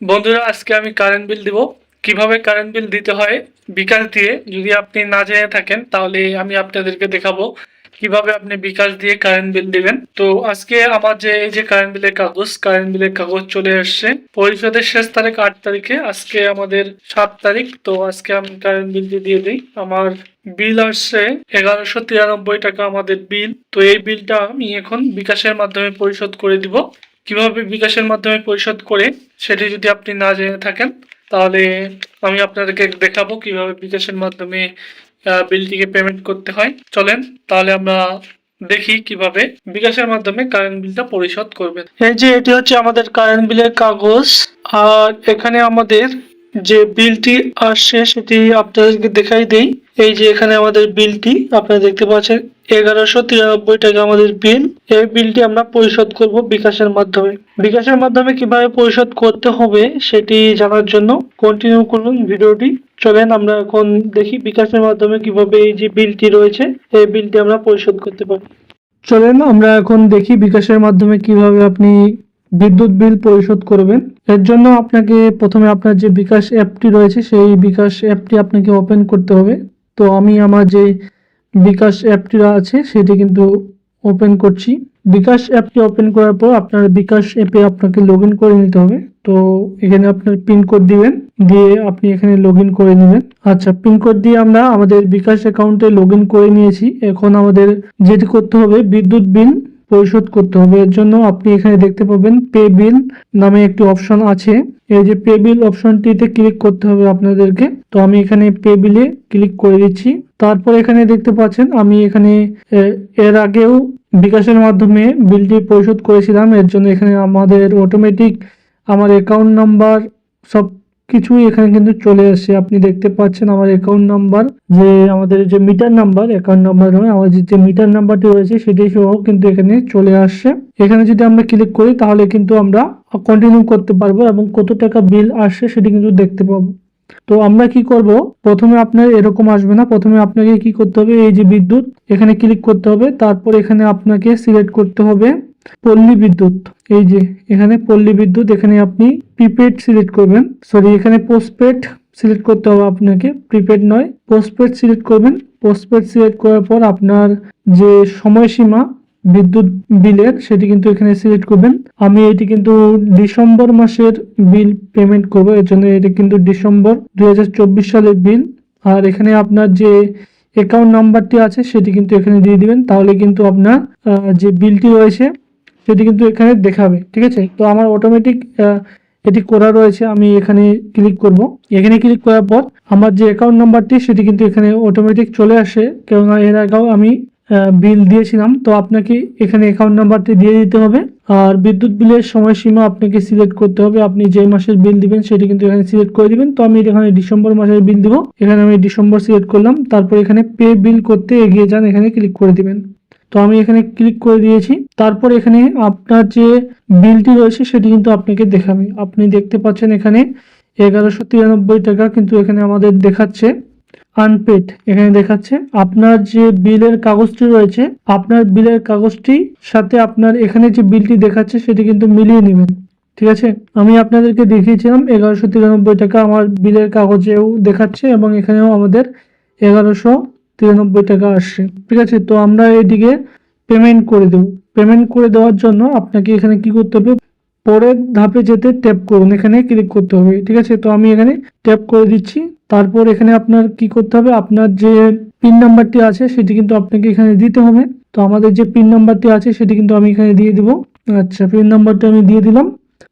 বন্ধুরা, আজকে আমি কারেন্ট বিল দিব। কিভাবে কারেন্ট বিল দিতে হয় বিকাশ দিয়ে, যদি আপনি না জেনে থাকেন তাহলে আমি আপনাদেরকে দেখাবো কিভাবে আপনি বিকাশ দিয়ে কারেন্ট বিল দিবেন। তো আজকে আমার যে এই যে কারেন্ট বিলের কাগজ চলে আসছে। পরিশোধের শেষ তারিখ 8 তারিখে, আজকে আমাদের 7 তারিখ। তো আজকে আমি কারেন্ট বিলটি দিয়ে দিই। আমার বিল আসছে 1193 টাকা আমাদের বিল। তো এই বিলটা আমি এখন বিকাশের মাধ্যমে পরিশোধ করে দিব। কিভাবে বিকাশের মাধ্যমে পরিশোধ করে সেটি যদি আপনি না জেনে থাকেন তাহলে আমি আপনাদেরকে দেখাবো কিভাবে বিকাশের মাধ্যমে বিলটিকে পেমেন্ট করতে হয়। চলেন তাহলে আমরা দেখি কিভাবে বিকাশের মাধ্যমে কারেন্ট বিলটা পরিশোধ করবেন। এই যে এটি হচ্ছে আমাদের কারেন্ট বিলের কাগজ, আর এখানে আমাদের যে বিলটি আসছে সেটি আপনাদেরকে দেখাই দেই। এই যে এখানে আমাদের বিলটি আপনারা দেখতে পাচ্ছেন, 1193 টাকা আমাদের বিল। এই বিলটি আমরা পরিশোধ করব বিকাশের মাধ্যমে। বিকাশের মাধ্যমে কিভাবে পরিশোধ করতে হবে সেটি জানার জন্য কন্টিনিউ করুন ভিডিওটি। চলেন আমরা এখন দেখি বিকাশের মাধ্যমে কিভাবে এই যে বিলটি রয়েছে এই বিলটি আমরা পরিশোধ করতে পারি। চলেন আমরা এখন দেখি বিকাশের মাধ্যমে কিভাবে আপনি বিদ্যুৎ বিল পরিশোধ করবেন। এর জন্য আপনাকে প্রথমে আপনার যে বিকাশ অ্যাপটি রয়েছে সেই বিকাশ অ্যাপটি আপনাকে ওপেন করতে হবে। তো আমি আমার যে বিকাশ অ্যাপটি আছে সেটি কিন্তু ওপেন করছি। বিকাশ অ্যাপটি ওপেন করার পর আপনার বিকাশ অ্যাপে আপনাকে লগ ইন করে নিতে হবে। তো এখানে আপনার পিন কোড দিবেন, দিয়ে আপনি এখানে লগ ইন করে নেবেন। আচ্ছা, পিন কোড দিয়ে আমরা আমাদের বিকাশ অ্যাকাউন্টে লগ ইন করে নিয়েছি। এখন আমাদের যেটি করতে হবে, বিদ্যুৎ বিল পরিশোধ করতে হবে। এর জন্য আপনি এখানে দেখতে পাবেন পে বিল নামে একটি অপশন আছে। এই যে পে বিল অপশনটিতে ক্লিক করতে হবে আপনাদেরকে। তো আমি এখানে পে বিলে ক্লিক করে দিচ্ছি। তারপর এখানে দেখতে পাচ্ছেন আমি এখানে এর আগেও বিকাশের মাধ্যমে বিলটি পরিশোধ করেছিলাম। এর জন্য এখানে আমাদের অটোমেটিক আমার অ্যাকাউন্ট নাম্বার সব কিছুই এখানে কিন্তু চলে আসছে। আপনি দেখতে পাচ্ছেন আমার অ্যাকাউন্ট নাম্বার, যে আমাদের যে মিটার নাম্বার, অ্যাকাউন্ট নাম্বার নয়, আমাদের যে মিটার নাম্বারটি রয়েছে সেটি সহ কিন্তু এখানে চলে আসছে। এখানে যদি আমরা ক্লিক করি তাহলে কিন্তু আমরা কন্টিনিউ করতে পারবো এবং কত টাকা বিল আসছে সেটি কিন্তু দেখতে পাবো। তো আমরা কি করব, প্রথমে আপনার এরকম আসবে না। প্রথমে আপনাকে কি করতে হবে, এই যে বিদ্যুৎ এখানে ক্লিক করতে হবে। তারপর এখানে আপনাকে সিলেক্ট করতে হবে পল্লী বিদ্যুৎ। এই যে এখানে পল্লী বিদ্যুৎ, এখানে আপনি প্রিপেড সিলেক্ট করবেন। সরি, এখানে পোস্টপেড সিলেক্ট করতে হবে আপনাকে, প্রিপেড নয়, পোস্টপেড সিলেক্ট করবেন। পোস্টপেড সিলেক্ট করার পর আপনার যে সময়সীমা বিদ্যুৎ বিলের সেটি কিন্তু এখানে সিলেক্ট করবেন। আমি এটি কিন্তু ডিসেম্বর মাসের বিল পেমেন্ট করব, এর জন্য এটি কিন্তু ডিসেম্বর 2024 সালের বিল। আর এখানে আপনার যে অ্যাকাউন্ট নাম্বারটি আছে সেটি কিন্তু এখানে দিয়ে দিবেন, তাহলে কিন্তু আপনার যে বিলটি রয়েছে সেটি কিন্তু এখানে দেখাবে। ঠিক আছে, তো আমার অটোমেটিক এটি করা রয়েছে। আমি এখানে ক্লিক করব। এখানে ক্লিক করার পর আমার যে অ্যাকাউন্ট নাম্বারটি সেটি কিন্তু এখানে অটোমেটিক চলে আসে, কেননা এর আগেও আমি বিল দিয়েছিলাম। তো আপনাকে এখানে অ্যাকাউন্ট নাম্বারটি দিয়ে দিতে হবে। আর বিদ্যুৎ বিলের সময়সীমা আপনাকে সিলেক্ট করতে হবে। আপনি যে মাসের বিল দিবেন সেটি কিন্তু এখানে সিলেক্ট করে দিবেন। তো আমি এখানে ডিসেম্বর মাসের বিল দিব, এখানে আমি ডিসেম্বর সিলেক্ট করলাম। তারপর এখানে পে বিল করতে এগিয়ে যান, এখানে ক্লিক করে দিবেন। তো আমি এখানে ক্লিক করে দিয়েছি। তারপর এখানে আপনার যে বিলটি রয়েছে সেটি কিন্তু আপনাকে দেখাবে। আপনি দেখতে পাচ্ছেন এখানে 1193 টাকা কিন্তু এখানে আমাদের দেখাচ্ছে আনপেড। এখানে দেখাচ্ছে আপনার যে বিলের কাগজটি রয়েছে, আপনার বিলের কাগজটি সাথে আপনার এখানে যে বিলটি দেখাচ্ছে সেটি কিন্তু মিলিয়ে নেবেন। ঠিক আছে, আমি আপনাদেরকে দেখিয়েছিলাম 1193 টাকা আমার বিলের কাগজেও দেখাচ্ছে এবং এখানেও আমাদের 1193 টাকা আসছে। ঠিক আছে, তো আমরা এদিকে পেমেন্ট করে দেব। পেমেন্ট করে দেওয়ার জন্য আপনাকে এখানে কি করতে হবে, পরের ধাপে যেতে ট্যাপ করুন, এখানে ক্লিক করতে হবে। ঠিক আছে, তো আমি এখানে ট্যাপ করে দিচ্ছি। তারপর এখানে আপনার কি করতে হবে, আপনার যে পিন নাম্বারটি আছে সেটি কিন্তু আপনাকে এখানে দিতে হবে। তো আমাদের যে পিন নাম্বারটি আছে সেটি কিন্তু আমি এখানে দিয়ে দিব। আচ্ছা, পিন নাম্বারটা আমি দিয়ে দিলাম।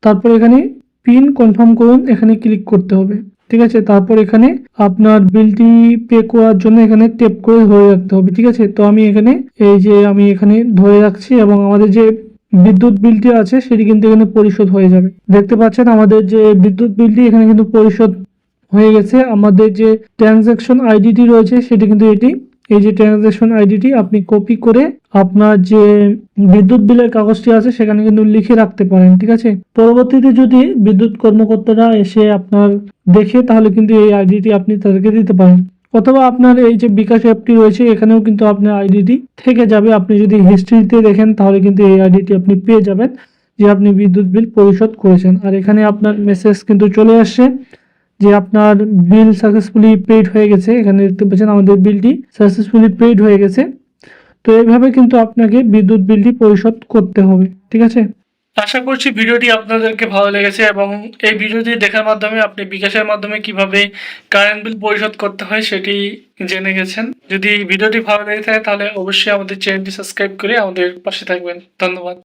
তারপর এখানে পিন কনফার্ম করুন, এখানে ক্লিক করতে হবে। ঠিক আছে, তারপর এখানে আপনার বিলটি পে করার জন্য এখানে ট্যাপ করে ধরে রাখতে হবে। ঠিক আছে, তো আমি এখানে এই যে আমি এখানে ধরে রাখছি এবং আমাদের যে বিদ্যুৎ বিলটি আছে সেটি কিন্তু এখানে পরিশোধ হয়ে যাবে। দেখতে পাচ্ছেন আমাদের যে বিদ্যুৎ বিলটি এখানে কিন্তু পরিশোধ হয়ে গেছে। আমাদের যে ট্রানজ্যাকশন আইডিটি রয়েছে সেটি কিন্তু এটি। এই যে ট্রানজ্যাকশন আইডিটি আপনি কপি করে আপনার যে বিদ্যুৎ বিলের কাগজটি আছে সেখানে কিন্তু লিখে রাখতে পারেন। ঠিক আছে, পরবর্তীতে যদি বিদ্যুৎ কর্মকর্তারা এসে আপনার দেখে তাহলে কিন্তু এই আইডিটি আপনি তাদেরকে দিতে পারেন, অথবা আপনার এই যে বিকাশ অ্যাপটি রয়েছে এখানেও কিন্তু আপনার আইডিটি থেকে যাবে। আপনি যদি হিস্ট্রিতে দেখেন তাহলে কিন্তু এই আইডিটি আপনি পেয়ে যাবেন যে আপনি বিদ্যুৎ বিল পরিশোধ করেছেন। আর এখানে আপনার মেসেজ কিন্তু চলে আসছে যে আপনার বিল সাকসেসফুলি পেইড হয়ে গেছে। এখানে দেখতে পাচ্ছেন আমাদের বিলটি সাকসেসফুলি পেইড হয়ে গেছে। তো এইভাবে কিন্তু আপনাকে বিদ্যুৎ বিলটি পরিশোধ করতে হবে, ঠিক আছে? আশা করছি ভিডিওটি আপনাদেরকে ভালো লেগেছে এবং এই ভিডিওটি দেখার মাধ্যমে আপনি বিকাশের মাধ্যমে কিভাবে কারেন্ট বিল পরিশোধ করতে হয় সেটি জেনে গেছেন। যদি ভিডিওটি ভালো লেগে থাকে তাহলে অবশ্যই আমাদের চ্যানেলটি সাবস্ক্রাইব করে আমাদের পাশে থাকবেন। ধন্যবাদ।